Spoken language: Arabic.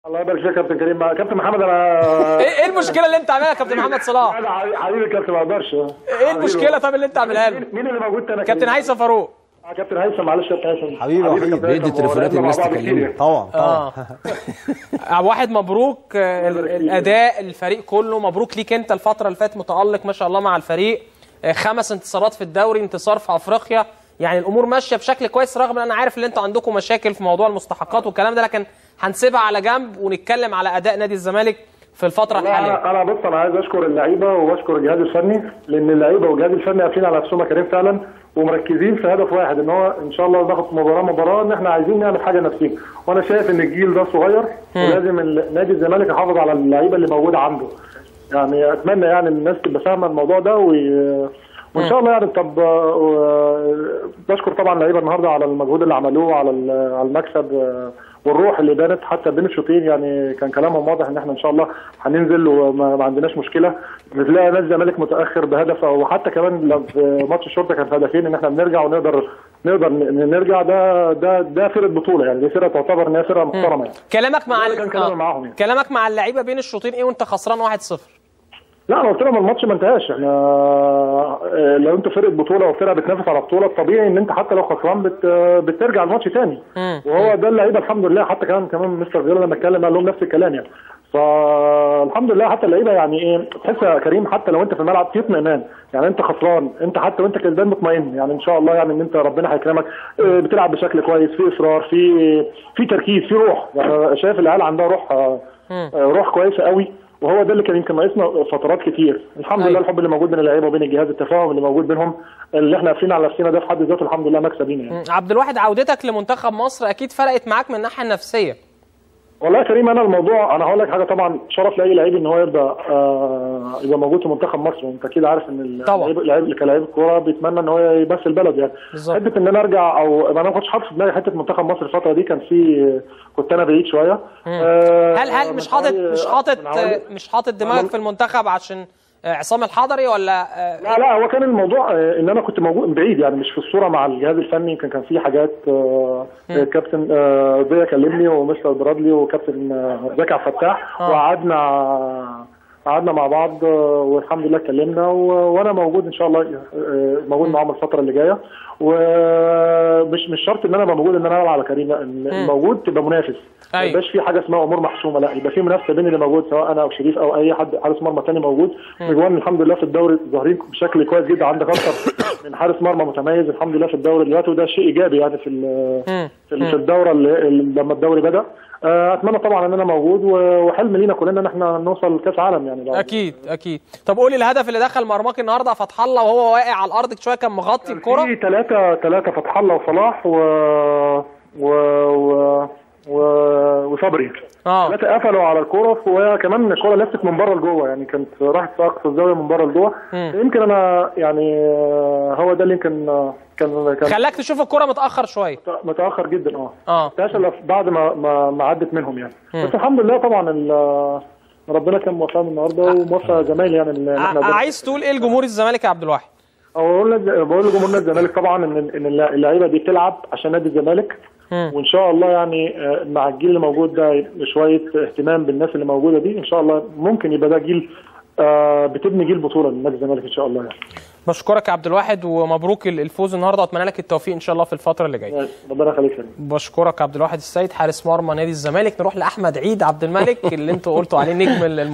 الله يبارك فيك يا كابتن كريم. كابتن محمد انا ايه المشكله اللي انت عاملها يا كابتن محمد صلاح؟ انا حبيبي كابتن ما اقدرش. ايه المشكله طب اللي انت عاملها له؟ مين اللي موجود تاني؟ كابتن هيثم فاروق. كابتن هيثم معلش يا كابتن هيثم حبيبي بيدي تليفونات للناس تكلمني طبعا. واحد مبروك الاداء الفريق كله، مبروك ليك انت الفتره اللي فاتت متالق ما شاء الله مع الفريق، 5 انتصارات في الدوري، انتصار في افريقيا، يعني الامور ماشيه بشكل كويس رغم ان انا عارف ان انتوا عندكم مشاكل في موضوع المستحقات والكلام ده، لكن هنسيبها على جنب ونتكلم على اداء نادي الزمالك في الفتره الحاليه. انا بص، انا عايز اشكر اللعيبه واشكر الجهاز الفني، لان اللعيبه والجهاز الفني قافلين على نفسهم يا كريم فعلا ومركزين في هدف واحد، ان هو ان شاء الله ناخد مباراه ان احنا عايزين نعمل حاجه نفسيا. وانا شايف ان الجيل ده صغير ولازم نادي الزمالك يحافظ على اللعيبه اللي موجوده عنده. يعني اتمنى يعني الناس تبقى فاهمه الموضوع ده وان شاء الله يعني. طب بشكر طبعا اللعيبه النهارده على المجهود اللي عملوه على المكسب والروح اللي بانت حتى بين الشوطين، يعني كان كلامهم واضح ان احنا ان شاء الله هننزل وما عندناش مشكله. بتلاقي نادي الزمالك متاخر بهدف، او حتى كمان لو في ماتش الشرطه كان هدفين ان احنا بنرجع ونقدر نرجع. ده فرقه بطوله، يعني دي فرقه تعتبر ان هي فرقه محترمه يعني. كلامك مع معاهم يعني. كلامك مع اللعيبه بين الشوطين ايه وانت خسران 1-0؟ لا انا قلت لهم الماتش ما انتهاش، احنا لو انت فرقه بطوله وفرقه بتنافس على بطوله الطبيعي ان انت حتى لو خسران بترجع الماتش تاني. وهو ده اللعيبه الحمد لله، حتى كمان مستر غير لما اتكلم قال لهم نفس الكلام يعني. فالحمد لله حتى اللعيبه يعني ايه، تحس يا كريم حتى لو انت في الملعب في اطمئنان، يعني انت خسران انت حتى وانت كسبان مطمئن، يعني ان شاء الله يعني ان انت ربنا هيكرمك، بتلعب بشكل كويس، في اصرار، في تركيز، في روح. يعني شايف العيال عندها روح كويسه قوي، وهو ده اللي كان يمكن ناقصنا فترات كتير. الحمد لله الحب اللي موجود بين اللعيبه وبين الجهاز، التفاهم اللي موجود بينهم، اللي احنا قافلين على نفسنا ده في حد ذاته الحمد لله مكسب لينا يعني. عبد الواحد، عودتك لمنتخب مصر اكيد فرقت معاك من الناحيه النفسيه. والله يا كريم انا الموضوع، انا هقول لك حاجه، طبعا شرف لاي لعيب ان هو يبقى موجود في منتخب مصر، وانت اكيد عارف ان اللعيب كلاعب كوره بيتمنى ان هو يمثل بلده يعني. حته ان انا ارجع او انا ما كنتش حاطط في دماغي حته منتخب مصر الفتره دي، كنت انا بعيد شويه. هل مش حاطط دماغك في المنتخب عشان عصام الحضري ولا؟ لا هو كان الموضوع ان انا كنت موجود بعيد، يعني مش في الصوره مع الجهاز الفني. يمكن كان في حاجات كابتن ضياء كلمني ومستر برادلي وكابتن زكي عبد الفتاح، وقعدنا مع بعض والحمد لله اتكلمنا، وانا موجود ان شاء الله، موجود معاهم الفتره اللي جايه. ومش شرط ان انا ابقى موجود ان انا العب على كريم، لا الموجود تبقى منافس، ما يبقاش في حاجه اسمها امور محسومه، لا يبقى في منافسه بين اللي موجود، سواء انا او شريف او اي حد حارس مرمى ثاني موجود. نجوان الحمد لله في الدوري ظاهرين بشكل كويس جدا، عندك اكتر من حارس مرمى متميز الحمد لله في الدوري دلوقتي، وده شيء ايجابي يعني في الدوره لما الدوري بدا. اتمنى طبعا ان انا موجود، وحلم لينا كلنا ان احنا نوصل كاس عالم يعني. اكيد. طب قولي الهدف اللي دخل مرماك النهارده فتح الله وهو واقع على الارض شويه كان مغطي الكره. في ثلاثه فتح الله وصلاح وصبري، ثلاثه قفلوا على الكره، وكمان الكره لفت من بره لجوه، يعني كانت راحت في اقصى الزاويه من بره لجوه. يمكن انا يعني هو ده اللي يمكن كان خلاك تشوف الكره متاخر شويه، متاخر جدا. بعد ما عدت منهم يعني. بس الحمد لله طبعا ربنا كان موفقنا النهارده وموفق زمايلي يعني. عايز تقول ايه لجمهور الزمالك يا عبد الواحد؟ بقول لجمهور نادي الزمالك طبعا ان اللعيبه دي بتلعب عشان نادي الزمالك، وان شاء الله يعني مع الجيل اللي موجود ده شويه اهتمام بالناس اللي موجوده دي، ان شاء الله ممكن يبقى ده جيل بتبني جيل بطوله لنادي الزمالك ان شاء الله يعني. بشكرك يا عبد الواحد ومبروك الفوز النهارده، واتمنى لك التوفيق ان شاء الله في الفتره اللي جايه. ربنا يخليك. بشكرك عبد الواحد السيد حارس مرمى نادي الزمالك. نروح لاحمد عيد عبد الملك اللي انتوا قلتوا عليه نجم